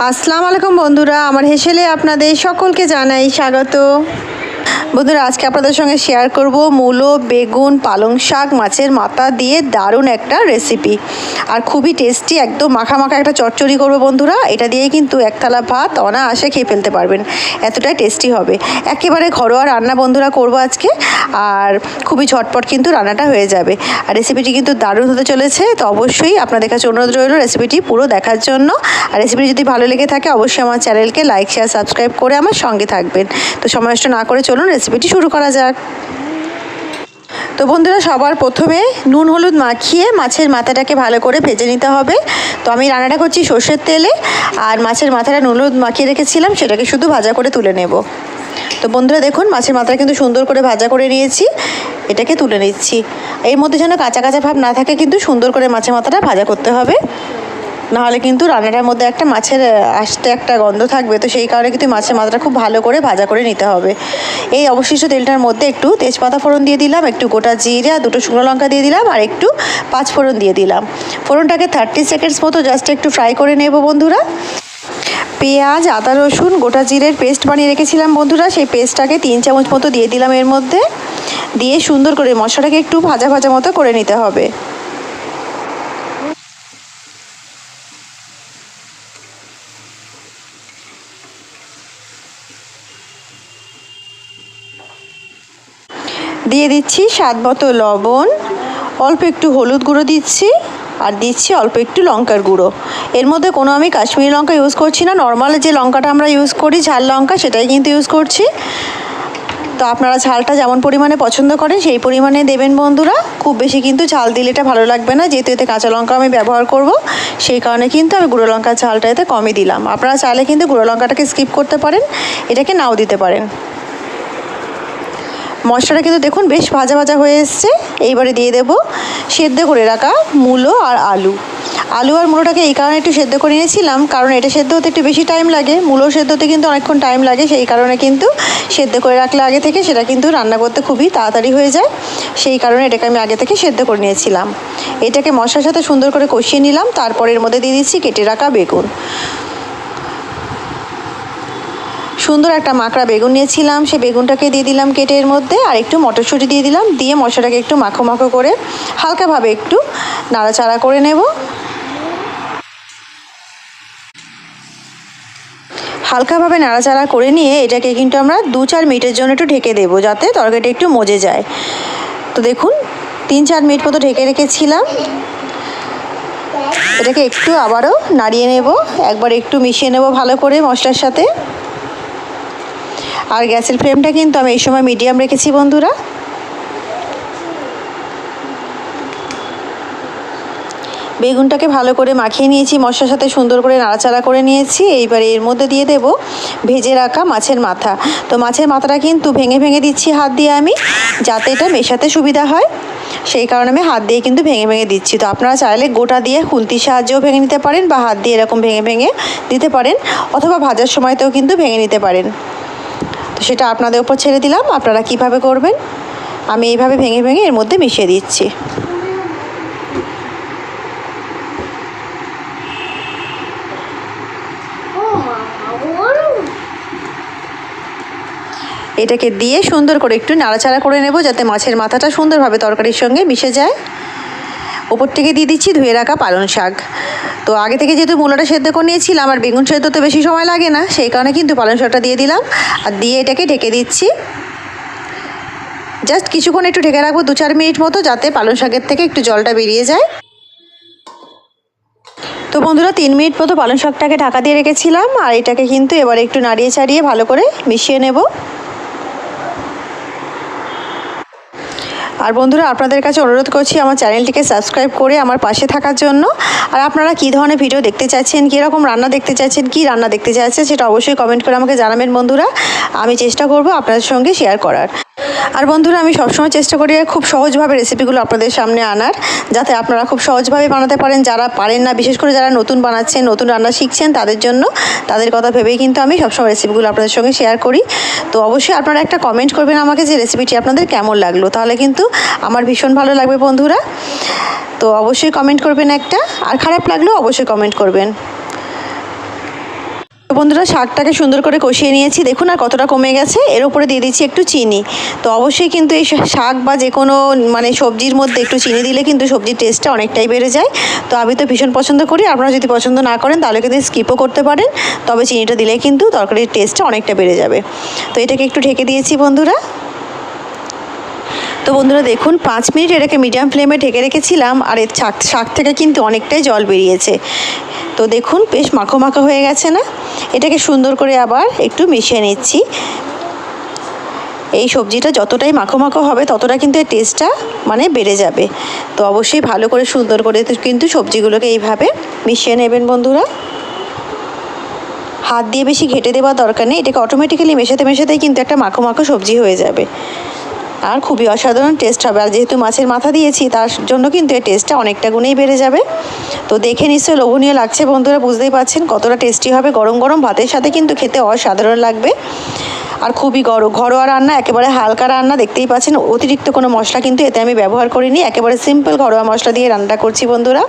আসসালামু আলাইকুম বন্ধুরা, আমার হেসেলে আপনাদের সকলকে জানাই স্বাগত। বন্ধুরা, আজকে আপনাদের সঙ্গে শেয়ার করব মূলো, বেগুন, পালং শাক, মাছের মাথা দিয়ে দারুণ একটা রেসিপি। আর খুবই টেস্টি, একদম মাখা মাখা একটা চচ্চড়ি করবো বন্ধুরা। এটা দিয়ে কিন্তু এক থালা ভাত অনায়াসে খেয়ে ফেলতে পারবেন, এতটাই টেস্টি হবে। একেবারে ঘরোয়া রান্না বন্ধুরা করব আজকে, আর খুবই ঝটপট কিন্তু রান্নাটা হয়ে যাবে। আর রেসিপিটি কিন্তু দারুণ হতে চলেছে, তো অবশ্যই আপনাদের কাছে অনুরোধ রইল রেসিপিটি পুরো দেখার জন্য। আর রেসিপিটি যদি ভালো লেগে থাকে অবশ্যই আমার চ্যানেলকে লাইক, শেয়ার, সাবস্ক্রাইব করে আমার সঙ্গে থাকবেন। তো সময় নষ্ট না করে চলুন রেসিপিটি শুরু করা যাক। তো বন্ধুরা, সবার প্রথমে নুন হলুদ মাখিয়ে মাছের মাথাটাকে ভালো করে ভেজে নিতে হবে। তো আমি রান্নাটা করছি সর্ষের তেলে, আর মাছের মাথাটা নুন হলুদ মাখিয়ে রেখেছিলাম, সেটাকে শুধু ভাজা করে তুলে নেব। তো বন্ধুরা দেখুন, মাছের মাথাটা কিন্তু সুন্দর করে ভাজা করে নিয়েছি, এটাকে তুলে নিচ্ছি। এর মধ্যে যেন কাঁচা কাঁচা ভাব না থাকে, কিন্তু সুন্দর করে মাছের মাথাটা ভাজা করতে হবে, নাহলে কিন্তু রান্নাটার মধ্যে একটা মাছের আস্তে একটা গন্ধ থাকবে। তো সেই কারণে কিন্তু মাছের মাথাটা খুব ভালো করে ভাজা করে নিতে হবে। এই অবশিষ্ট তেলটার মধ্যে একটু তেজপাতা ফোড়ন দিয়ে দিলাম, একটু গোটা জিরে আর দুটো শুকনো লঙ্কা দিয়ে দিলাম, আর একটু পাঁচ ফোড়ন দিয়ে দিলাম। ফোড়নটাকে 30 সেকেন্ডস মতো জাস্ট একটু ফ্রাই করে নেব বন্ধুরা। পেঁয়াজ, আদা, রসুন, গোটা জিরের পেস্ট বানিয়ে রেখেছিলাম বন্ধুরা, সেই পেস্টটাকে 3 চামচ মতো দিয়ে দিলাম এর মধ্যে। দিয়ে সুন্দর করে মশলাটাকে একটু ভাজা ভাজা মতো করে নিতে হবে। দিয়ে দিচ্ছি স্বাদ মতো লবণ, অল্প একটু হলুদ গুঁড়ো দিচ্ছি, আর দিচ্ছি অল্প একটু লঙ্কার গুঁড়ো। এর মধ্যে কোনো আমি কাশ্মীরি লঙ্কা ইউজ করছি না, নর্মাল যে লঙ্কাটা আমরা ইউজ করি ঝাল লঙ্কা, সেটাই কিন্তু ইউজ করছি। তো আপনারা ঝালটা যেমন পরিমাণে পছন্দ করেন সেই পরিমাণে দেবেন বন্ধুরা। খুব বেশি কিন্তু ঝাল দিলে এটা ভালো লাগবে না, যেহেতু এতে কাঁচা লঙ্কা আমি ব্যবহার করব, সেই কারণে কিন্তু আমি গুঁড়ো লঙ্কার ঝালটা এতে কমই দিলাম। আপনারা চাইলে কিন্তু গুঁড়ো লঙ্কাটাকে স্কিপ করতে পারেন, এটাকে নাও দিতে পারেন। মশলাটা কিন্তু দেখুন বেশ ভাজা ভাজা হয়ে এসছে। এইবারে দিয়ে দেব সেদ্ধ করে রাখা মূলো আর আলু। আলু আর মূলোটাকে এই কারণে একটু সেদ্ধ করে নিয়েছিলাম, কারণ এটা সেদ্ধ হতে একটু বেশি টাইম লাগে, মূলো সেদ্ধ হতে কিন্তু অনেকক্ষণ টাইম লাগে। সেই কারণে কিন্তু সেদ্ধ করে রাখলে আগে থেকে সেটা কিন্তু রান্না করতে খুবই তাড়াতাড়ি হয়ে যায়। সেই কারণে এটাকে আমি আগে থেকে সেদ্ধ করে নিয়েছিলাম। এটাকে মশলার সাথে সুন্দর করে কষিয়ে নিলাম, তারপর এর মধ্যে দিয়ে দিচ্ছি কেটে রাখা বেগুন। সুন্দর একটা মাকড়া বেগুন নিয়েছিলাম, সেই বেগুনটাকে দিয়ে দিলাম কেটে এর মধ্যে, আর একটু মটরশুঁটি দিয়ে দিলাম। দিয়ে মশলাটাকে একটু মাখো মাখো করে হালকাভাবে একটু নাড়াচাড়া করে নেব। হালকাভাবে নাড়াচাড়া করে নিয়ে এটাকে কিন্তু আমরা 2-4 মিনিটের জন্য একটু ঢেকে দেবো, যাতে তরকারিটা একটু মজে যায়। তো দেখুন 3-4 মিনিট মতো ঢেকে রেখেছিলাম। এটাকে একটু আবারও নাড়িয়ে নেব, একবার একটু মিশিয়ে নেব ভালো করে মশলার সাথে। আর গ্যাসের ফ্লেমটা কিন্তু আমি এই সময় মিডিয়াম রেখেছি বন্ধুরা। বেগুনটাকে ভালো করে মাখিয়ে নিয়েছি, মশলার সাথে সুন্দর করে নাড়াচাড়া করে নিয়েছি। এইবারে এর মধ্যে দিয়ে দেব ভেজে রাখা মাছের মাথা। তো মাছের মাথাটা কিন্তু ভেঙে ভেঙে দিচ্ছি হাত দিয়ে আমি, যাতে এটা মেশাতে সুবিধা হয়, সেই কারণে আমি হাত দিয়ে কিন্তু ভেঙে ভেঙে দিচ্ছি। তো আপনারা চাইলে গোটা দিয়ে খুন্তির সাহায্যেও ভেঙে নিতে পারেন, বা হাত দিয়ে এরকম ভেঙে ভেঙে দিতে পারেন, অথবা ভাজার সময়তেও কিন্তু ভেঙে নিতে পারেন। তো সেটা আপনাদের উপর ছেড়ে দিলাম, আপনারা কিভাবে করবেন। আমি এইভাবে ভেঙে ভেঙে এর মধ্যে মিশিয়ে দিচ্ছি। এটাকে দিয়ে সুন্দর করে একটু নাড়াচাড়া করে নেব, যাতে মাছের মাথাটা সুন্দরভাবে তরকারির সঙ্গে মিশে যায়। ওপর থেকে দিয়ে দিচ্ছি ধুয়ে রাখা পালং শাক। তো আগে থেকে যেহেতু মূলাটা সেদ্ধ করে নিয়েছিলাম, আর বেগুন সেদ্ধ তো বেশি সময় লাগে না, সেই কারণে কিন্তু পালং শাকটা দিয়ে দিলাম, আর দিয়ে এটাকে ঢেকে দিচ্ছি। জাস্ট কিছুক্ষণ একটু ঢেকে রাখবো 2-4 মিনিট মতো, যাতে পালং শাকের থেকে একটু জলটা বেরিয়ে যায়। তো বন্ধুরা 3 মিনিট মতো পালং শাকটাকে ঢাকা দিয়ে রেখেছিলাম, আর এটাকে কিন্তু এবারে একটু নাড়িয়ে চাড়িয়ে ভালো করে মিশিয়ে নেব। আর বন্ধুরা, আপনাদের কাছে অনুরোধ করছি আমার চ্যানেলটিকে সাবস্ক্রাইব করে আমার পাশে থাকার জন্য। আর আপনারা কী ধরনের ভিডিও দেখতে চাচ্ছেন, কীরকম রান্না দেখতে চাচ্ছেন, কী রান্না দেখতে চাচ্ছেন, সেটা অবশ্যই কমেন্ট করে আমাকে জানাবেন বন্ধুরা। আমি চেষ্টা করব আপনাদের সঙ্গে শেয়ার করার। আর বন্ধুরা, আমি সবসময় চেষ্টা করি খুব সহজভাবে রেসিপিগুলো আপনাদের সামনে আনার, যাতে আপনারা খুব সহজভাবে বানাতে পারেন। যারা পারেন না, বিশেষ করে যারা নতুন বানাচ্ছেন, নতুন রান্না শিখছেন, তাদের জন্য, তাদের কথা ভেবেই কিন্তু আমি সবসময় রেসিপিগুলো আপনাদের সঙ্গে শেয়ার করি। তো অবশ্যই আপনারা একটা কমেন্ট করবেন আমাকে যে রেসিপিটি আপনাদের কেমন লাগলো, তাহলে কিন্তু আমার ভীষণ ভালো লাগবে বন্ধুরা। তো অবশ্যই কমেন্ট করবেন একটা, আর খারাপ লাগলেও অবশ্যই কমেন্ট করবেন। তো বন্ধুরা শাকটাকে সুন্দর করে কষিয়ে নিয়েছি, দেখুন আর কতটা কমে গেছে। এর উপরে দিয়ে দিচ্ছি একটু চিনি। তো অবশ্যই কিন্তু এই শাক বা যে কোনো মানে সবজির মধ্যে একটু চিনি দিলে কিন্তু সবজির টেস্টটা অনেকটাই বেড়ে যায়। তো আমি তো ভীষণ পছন্দ করি, আপনারা যদি পছন্দ না করেন তাহলে কিন্তু স্কিপও করতে পারেন, তবে চিনিটা দিলে কিন্তু তরকারির টেস্টটা অনেকটা বেড়ে যাবে। তো এটাকে একটু ঢেকে দিয়েছি বন্ধুরা। তো বন্ধুরা দেখুন 5 মিনিট এটাকে মিডিয়াম ফ্লেমে ঢেকে রেখেছিলাম, আর এর শাক থেকে কিন্তু অনেকটাই জল বেরিয়েছে। তো দেখুন বেশ মাখো মাখো হয়ে গেছে না? এটাকে সুন্দর করে আবার একটু মিশিয়ে নিচ্ছি। এই সবজিটা যতটাই মাখো মাখো হবে ততটা কিন্তু এর টেস্টটা মানে বেড়ে যাবে। তো অবশ্যই ভালো করে সুন্দর করে কিন্তু সবজিগুলোকে এইভাবে মিশিয়ে নেবেন বন্ধুরা। হাত দিয়ে বেশি ঘেটে দেওয়ার দরকার নেই, এটাকে অটোমেটিক্যালি মেশাতে মেশাতেই কিন্তু একটা মাখো মাখো সবজি হয়ে যাবে, আর খুবই অসাধারণ টেস্ট হবে। আর যেহেতু মাছের মাথা দিয়েছি তার জন্য কিন্তু এর টেস্টটা অনেকটা গুণেই বেড়ে যাবে। তো দেখে নিশ্চয়ই লোভনীয় লাগছে বন্ধুরা, বুঝতেই পারছেন কতটা টেস্টি হবে। গরম গরম ভাতের সাথে কিন্তু খেতে অসাধারণ লাগবে, আর খুবই ঘরোয়া রান্না, একেবারে হালকা রান্না। দেখতেই পাচ্ছেন অতিরিক্ত কোনো মশলা কিন্তু এতে আমি ব্যবহার করিনি, একেবারে সিম্পল ঘরোয়া মশলা দিয়ে রান্না করছি বন্ধুরা।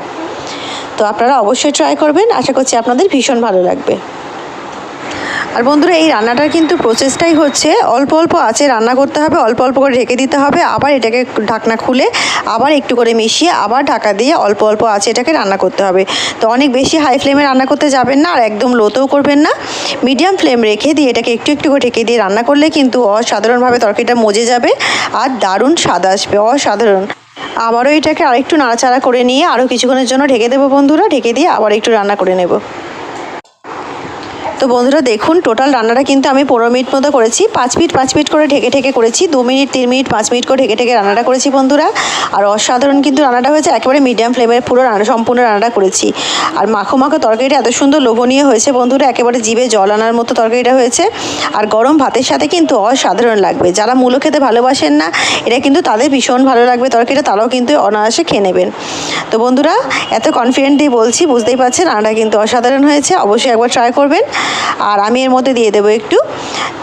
তো আপনারা অবশ্যই ট্রাই করবেন, আশা করছি আপনাদের ভীষণ ভালো লাগবে। আর বন্ধুরা এই রান্নাটার কিন্তু প্রসেসটাই হচ্ছে অল্প অল্প আঁচে রান্না করতে হবে, অল্প অল্প করে ঢেকে দিতে হবে, আবার এটাকে ঢাকনা খুলে আবার একটু করে মিশিয়ে আবার ঢাকা দিয়ে অল্প অল্প আঁচে এটাকে রান্না করতে হবে। তো অনেক বেশি হাই ফ্লেমে রান্না করতে যাবেন না, আর একদম লোতেও করবেন না, মিডিয়াম ফ্লেম রেখে দিয়ে এটাকে একটু একটু করে ঢেকে দিয়ে রান্না করলে কিন্তু অসাধারণভাবে তরকারিটা মজে যাবে আর দারুণ স্বাদ আসবে, অসাধারণ। আবারও এটাকে আরেকটু নাড়াচাড়া করে নিয়ে আরও কিছুক্ষণের জন্য ঢেকে দেবো বন্ধুরা, ঢেকে দিয়ে আবার একটু রান্না করে নেব। তো বন্ধুরা দেখুন টোটাল রান্নাটা কিন্তু আমি 15 মিনিট মতো করেছি, 5 মিনিট করে ঢেকে ঢেকে করেছি, 2 মিনিট 3 মিনিট 5 মিনিট করে ঢেকে ঢেকে রান্নাটা করেছি বন্ধুরা। আর অসাধারণ কিন্তু রান্নাটা হয়েছে, একেবারে মিডিয়াম ফ্লেমে পুরো সম্পূর্ণ রান্নাটা করেছি। আর মাখো মাখো তরকারিটা এত সুন্দর লোভনীয় হয়েছে বন্ধুরা, একেবারে জিভে জল আনার মতো তরকারিটা হয়েছে। আর গরম ভাতের সাথে কিন্তু অসাধারণ লাগবে। যারা মূলো খেতে ভালোবাসেন না, এটা কিন্তু তাদের ভীষণ ভালো লাগবে তরকারিটা, তারাও কিন্তু অনায়াসে খেয়ে নেবেন। তো বন্ধুরা এত কনফিডেন্টলি বলছি, বুঝতেই পারছেন রান্নাটা কিন্তু অসাধারণ হয়েছে, অবশ্যই একবার ট্রাই করবেন। আর আমি এর মধ্যে দিয়ে দেবো একটু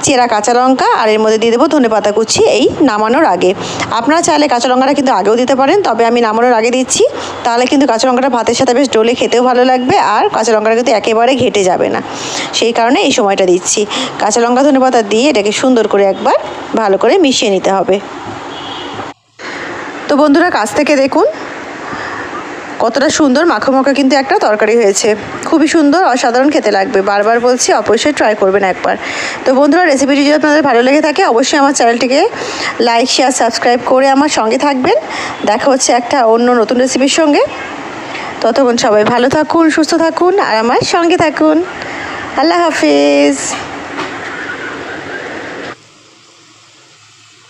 চেরা কাঁচা লঙ্কা, আর এর মধ্যে দিয়ে দেবো ধনেপাতা কুচি এই নামানোর আগে। আপনারা চাইলে কাঁচা লঙ্কাটা কিন্তু আগেও দিতে পারেন, তবে আমি নামানোর আগে দিচ্ছি, তাহলে কিন্তু কাঁচা লঙ্কাটা ভাতের সাথে বেশ ডলে খেতেও ভালো লাগবে, আর কাঁচা লঙ্কাটা কিন্তু একেবারে ঘেটে যাবে না, সেই কারণে এই সময়টা দিচ্ছি। কাঁচা লঙ্কা ধনেপাতা দিয়ে এটাকে সুন্দর করে একবার ভালো করে মিশিয়ে নিতে হবে। তো বন্ধুরা কাছ থেকে দেখুন কতটা সুন্দর মাখো মাখো কিন্তু একটা তরকারি হয়েছে, খুবই সুন্দর, অসাধারণ খেতে লাগবে। বারবার বলছি অবশ্যই ট্রাই করবেন একবার। তো বন্ধুরা রেসিপিটি যদি আপনাদের ভালো লেগে থাকে অবশ্যই আমার চ্যানেলটিকে লাইক শেয়ার সাবস্ক্রাইব করে আমার সঙ্গে থাকবেন। দেখা হচ্ছে একটা অন্য নতুন রেসিপির সঙ্গে। ততক্ষণ সবাই ভালো থাকুন, সুস্থ থাকুন, আর আমার সঙ্গে থাকুন। আল্লাহ হাফিজ।